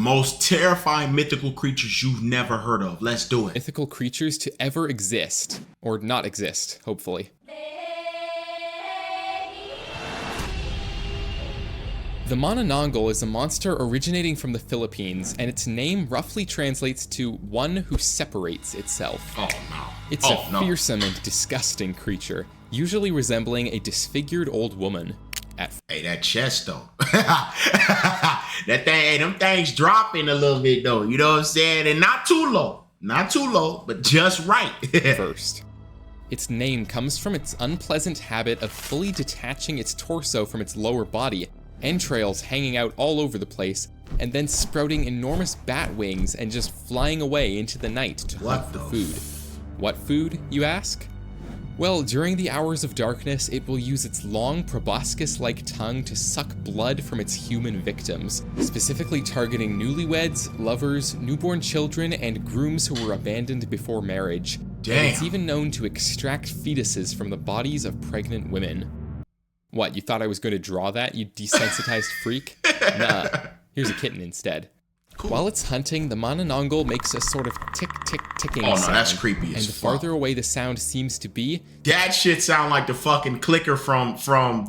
most terrifying mythical creatures you've never heard of. Let's do it. Mythical creatures to ever exist. Or not exist, hopefully. The Manananggal is a monster originating from the Philippines, and its name roughly translates to one who separates itself. Oh no. It's a fearsome and disgusting creature, usually resembling a disfigured old woman. Hey, that chest though. That thing, hey, them things dropping a little bit though, you know what I'm saying? And not too low. Not too low, but just right. First. Its name comes from its unpleasant habit of fully detaching its torso from its lower body, entrails hanging out all over the place, and then sprouting enormous bat wings and just flying away into the night to hunt for food. What food, you ask? Well, during the hours of darkness, it will use its long, proboscis-like tongue to suck blood from its human victims, specifically targeting newlyweds, lovers, newborn children, and grooms who were abandoned before marriage. Damn. And it's even known to extract fetuses from the bodies of pregnant women. What, you thought I was going to draw that, you desensitized freak? Nah, here's a kitten instead. Cool. While it's hunting, the Manananggal makes a sort of tick-tick-ticking sound. Oh no, that's creepy as fuck. And the farther away the sound seems to be... That shit sound like the fucking clicker from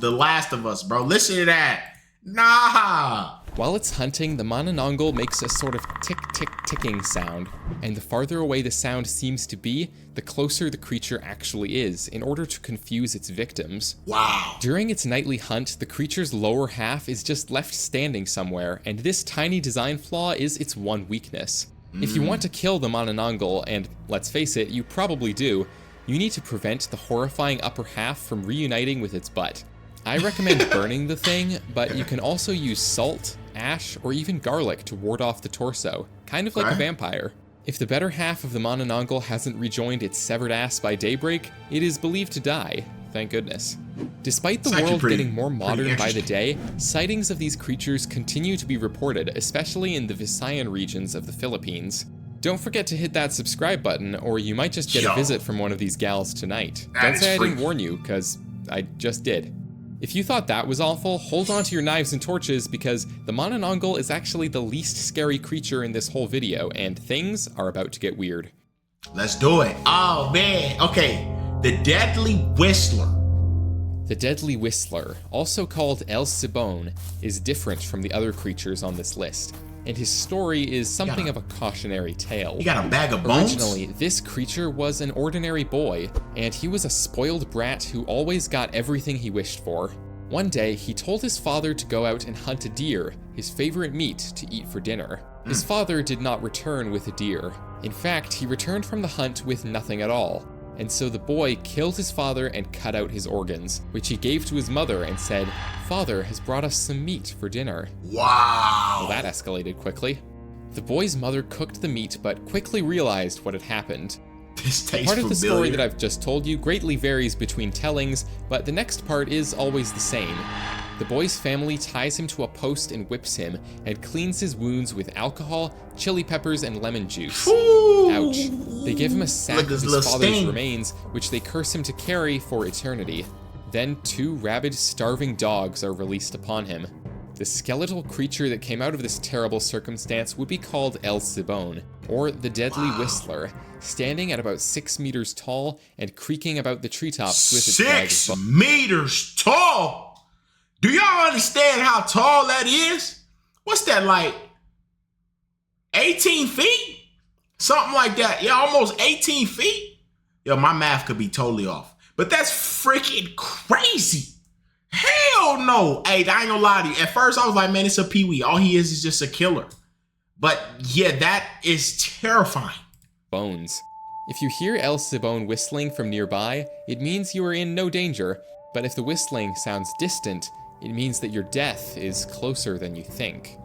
The Last of Us, bro. Listen to that. Nah! While it's hunting, the Manananggal makes a sort of tick-tick-ticking sound, and the farther away the sound seems to be, the closer the creature actually is, in order to confuse its victims. Wow. During its nightly hunt, the creature's lower half is just left standing somewhere, and this tiny design flaw is its one weakness. If you want to kill the Manananggal, and let's face it, you probably do, you need to prevent the horrifying upper half from reuniting with its butt. I recommend burning the thing, but you can also use salt, ash, or even garlic to ward off the torso, kind of like a vampire. If the better half of the Manananggal hasn't rejoined its severed ass by daybreak, it is believed to die, thank goodness. Despite the world getting more modern by the day, sightings of these creatures continue to be reported, especially in the Visayan regions of the Philippines. Don't forget to hit that subscribe button, or you might just get a visit from one of these gals tonight. Don't say I didn't warn you, because I just did. If you thought that was awful, hold on to your knives and torches, because the Manananggal is actually the least scary creature in this whole video, and things are about to get weird. Let's do it. Oh man, okay. The Deadly Whistler. The Deadly Whistler, also called El Sibon, is different from the other creatures on this list, and his story is something of a cautionary tale. You got a bag of bones? Originally, this creature was an ordinary boy, and he was a spoiled brat who always got everything he wished for. One day, he told his father to go out and hunt a deer, his favorite meat to eat for dinner. His father did not return with a deer. In fact, he returned from the hunt with nothing at all. And so the boy killed his father and cut out his organs, which he gave to his mother and said, "Father has brought us some meat for dinner." Wow. Well, that escalated quickly. The boy's mother cooked the meat, but quickly realized what had happened. This tastes Part of the familiar. story that I've just told you greatly varies between tellings, but the next part is always the same. The boy's family ties him to a post and whips him, and cleans his wounds with alcohol, chili peppers, and lemon juice. Ooh. Ouch. They give him a sack of his father's sting. remains, which they curse him to carry for eternity. Then 2 rabid, starving dogs are released upon him. The skeletal creature that came out of this terrible circumstance would be called El Sibon, or the Deadly Whistler, standing at about 6 meters tall and creaking about the treetops with its bag of 6 meters tall? Do y'all understand how tall that is? What's that, like 18 feet? Something like that. Yeah, almost 18 feet. Yo, my math could be totally off. But that's freaking crazy. Hell no. Hey, I ain't gonna lie to you. At first, I was like, man, it's a peewee. All he is just a killer. But yeah, that is terrifying. Bones. If you hear El Sibon whistling from nearby, it means you are in no danger. But if the whistling sounds distant, it means that your death is closer than you think.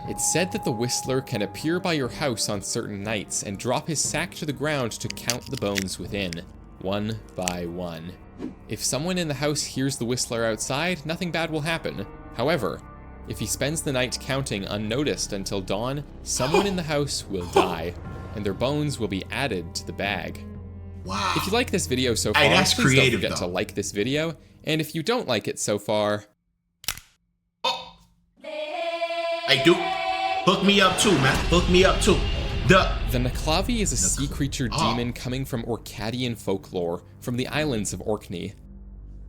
It's said that the Whistler can appear by your house on certain nights and drop his sack to the ground to count the bones within, one by one. If someone in the house hears the Whistler outside, nothing bad will happen. However, if he spends the night counting unnoticed until dawn, someone in the house will die, and their bones will be added to the bag. Wow. If you like this video so far, that's please creative, don't forget to like this video, and if you don't like it so far... Hey, dude. Hook me up too, man. Hook me up too. The Naklavi is a sea creature demon coming from Orcadian folklore, from the islands of Orkney.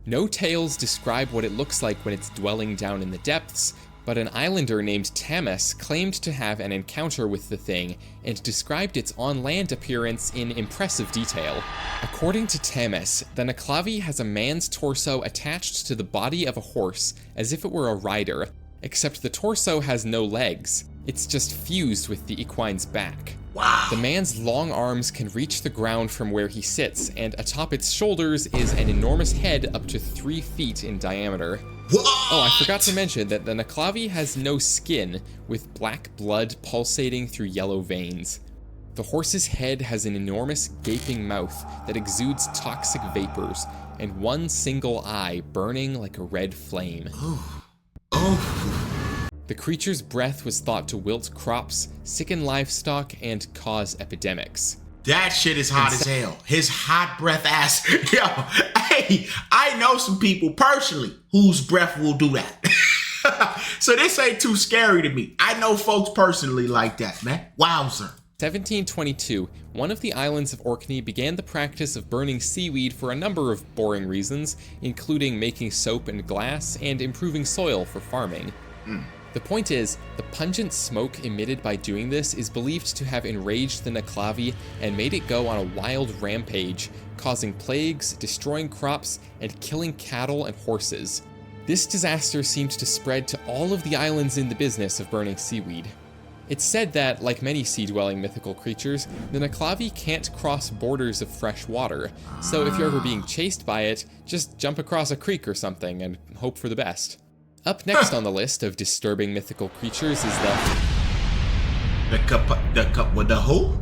No tales describe what it looks like when it's dwelling down in the depths, but an islander named Tamas claimed to have an encounter with the thing and described its on-land appearance in impressive detail. According to Tamas, the Naklavi has a man's torso attached to the body of a horse as if it were a rider, except the torso has no legs. It's just fused with the equine's back. Wow. The man's long arms can reach the ground from where he sits, and atop its shoulders is an enormous head up to 3 feet in diameter. What? Oh, I forgot to mention that the Naklavi has no skin, with black blood pulsating through yellow veins. The horse's head has an enormous gaping mouth that exudes toxic vapors, and one single eye burning like a red flame. The creature's breath was thought to wilt crops, sicken livestock, and cause epidemics. That shit is hot as hell. His hot breath ass. Yo, hey, I know some people personally whose breath will do that. So this ain't too scary to me. I know folks personally like that, man. Wowzer. 1722, one of the islands of Orkney began the practice of burning seaweed for a number of boring reasons, including making soap and glass and improving soil for farming. The point is, the pungent smoke emitted by doing this is believed to have enraged the Naklavi and made it go on a wild rampage, causing plagues, destroying crops, and killing cattle and horses. This disaster seemed to spread to all of the islands in the business of burning seaweed. It's said that, like many sea-dwelling mythical creatures, the Naklavi can't cross borders of fresh water, so if you're ever being chased by it, just jump across a creek or something and hope for the best. Up next on the list of disturbing mythical creatures is the who?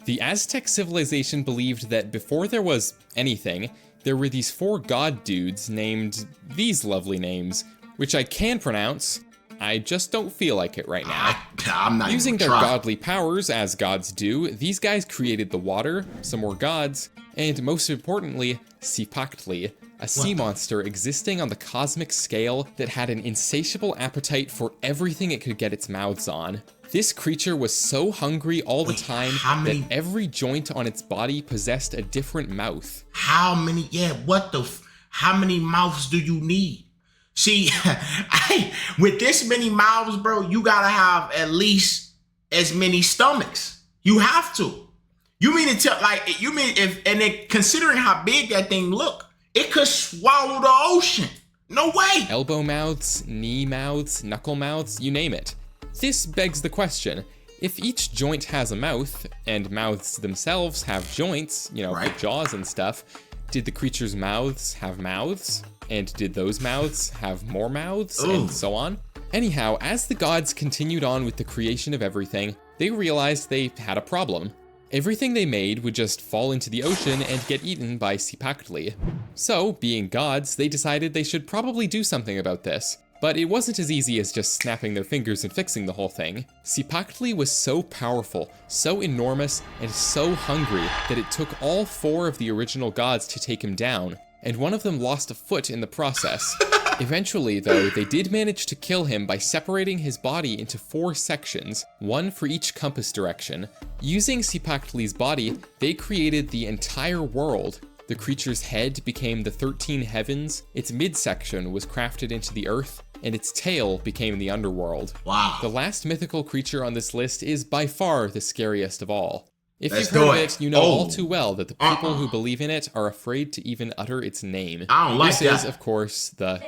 The Aztec civilization believed that before there was anything, there were these 4 god dudes named these lovely names, which I can pronounce. I just don't feel like it right now. I'm not Using even their trying. godly powers, as gods do, these guys created the water, some more gods, and most importantly, Cipactli, a sea monster existing on the cosmic scale that had an insatiable appetite for everything it could get its mouths on. This creature was so hungry all the time that every joint on its body possessed a different mouth. How many? Yeah, how many mouths do you need? See, with this many mouths, bro, you gotta have at least as many stomachs. You have to. You mean to tell, considering how big that thing look, it could swallow the ocean. No way. Elbow mouths, knee mouths, knuckle mouths, you name it. This begs the question, if each joint has a mouth, and mouths themselves have joints, for jaws and stuff, did the creature's mouths have mouths? And did those mouths have more mouths? Ooh. And so on? Anyhow, as the gods continued on with the creation of everything, they realized they had a problem. Everything they made would just fall into the ocean and get eaten by Cipactli. So, being gods, they decided they should probably do something about this. But it wasn't as easy as just snapping their fingers and fixing the whole thing. Cipactli was so powerful, so enormous, and so hungry that it took all 4 of the original gods to take him down, and one of them lost a foot in the process. Eventually, though, they did manage to kill him by separating his body into 4 sections, one for each compass direction. Using Cipactli's body, they created the entire world. The creature's head became the 13 heavens, its midsection was crafted into the earth, and its tail became the underworld. Wow. The last mythical creature on this list is by far the scariest of all. If Let's you've heard do of it. it, you know all too well that the people who believe in it are afraid to even utter its name. I don't like this that. is, of course, the...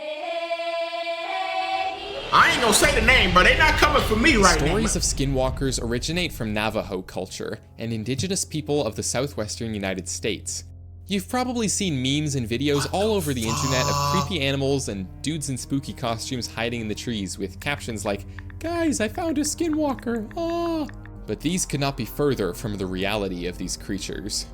I ain't gonna say the name, but they not coming for me right now. Stories of skinwalkers originate from Navajo culture, an indigenous people of the southwestern United States. You've probably seen memes and videos all over the internet of creepy animals and dudes in spooky costumes hiding in the trees with captions like, "Guys, I found a skinwalker, ah!" But these could not be further from the reality of these creatures.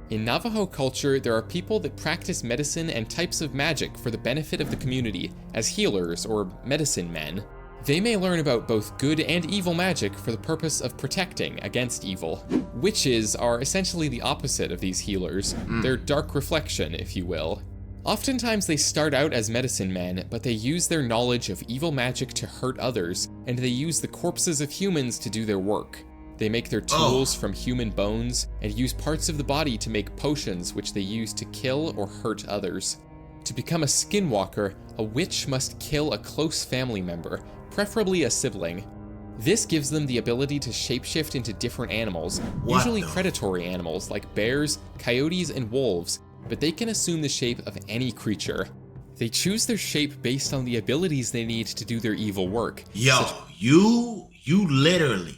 In Navajo culture, there are people that practice medicine and types of magic for the benefit of the community, as healers or medicine men. They may learn about both good and evil magic for the purpose of protecting against evil. Witches are essentially the opposite of these healers, their dark reflection, if you will. Oftentimes they start out as medicine men, but they use their knowledge of evil magic to hurt others, and they use the corpses of humans to do their work. They make their tools from human bones, and use parts of the body to make potions which they use to kill or hurt others. To become a skinwalker, a witch must kill a close family member, preferably a sibling. This gives them the ability to shapeshift into different animals, usually predatory animals like bears, coyotes, and wolves, but they can assume the shape of any creature. They choose their shape based on the abilities they need to do their evil work. Yo, you literally,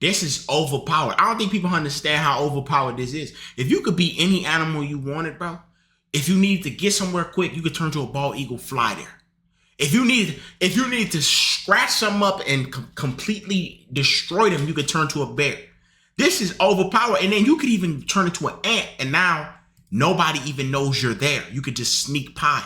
this is overpowered. I don't think people understand how overpowered this is. If you could be any animal you wanted, bro, if you needed to get somewhere quick, you could turn to a bald eagle, fly there. If you need to scratch something up and completely destroy them, you could turn to a bear. This is overpowered. And then you could even turn into an ant, and now nobody even knows you're there. You could just sneak by.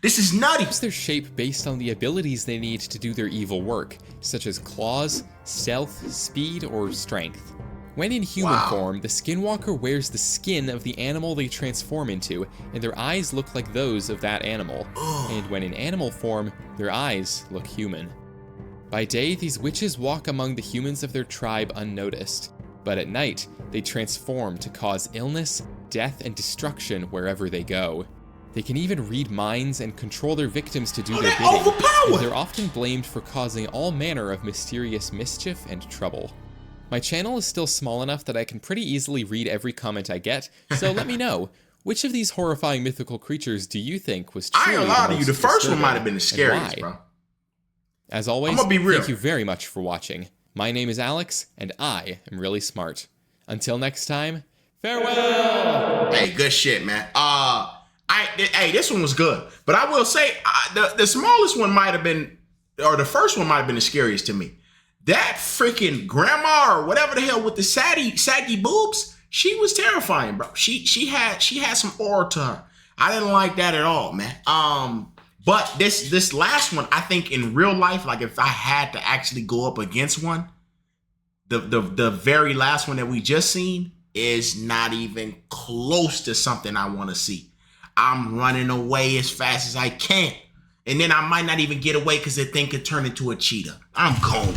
This is nutty. They choose their shape based on the abilities they need to do their evil work, such as claws, stealth, speed, or strength. When in human form, the skinwalker wears the skin of the animal they transform into, and their eyes look like those of that animal. And when in animal form, their eyes look human. By day, these witches walk among the humans of their tribe unnoticed, but at night, they transform to cause illness, death, and destruction wherever they go. They can even read minds and control their victims to do their bidding, and they're often blamed for causing all manner of mysterious mischief and trouble. My channel is still small enough that I can pretty easily read every comment I get, so let me know, which of these horrifying mythical creatures do you think was truly I ain't gonna lie to you, the first one might have been the scariest, bro. As always, I'm gonna be real. Thank you very much for watching. My name is Alex, and I am really smart. Until next time, farewell! Hey, good shit, man. Hey, this one was good, but I will say the smallest one might have been, or the first one might have been the scariest to me. That freaking grandma or whatever the hell with the saggy boobs, she was terrifying, bro. She had some aura to her. I didn't like that at all, man. But this last one, I think in real life, like if I had to actually go up against one, the very last one that we just seen is not even close to something I want to see. I'm running away as fast as I can. And then I might not even get away because the thing could turn into a cheetah. I'm gone.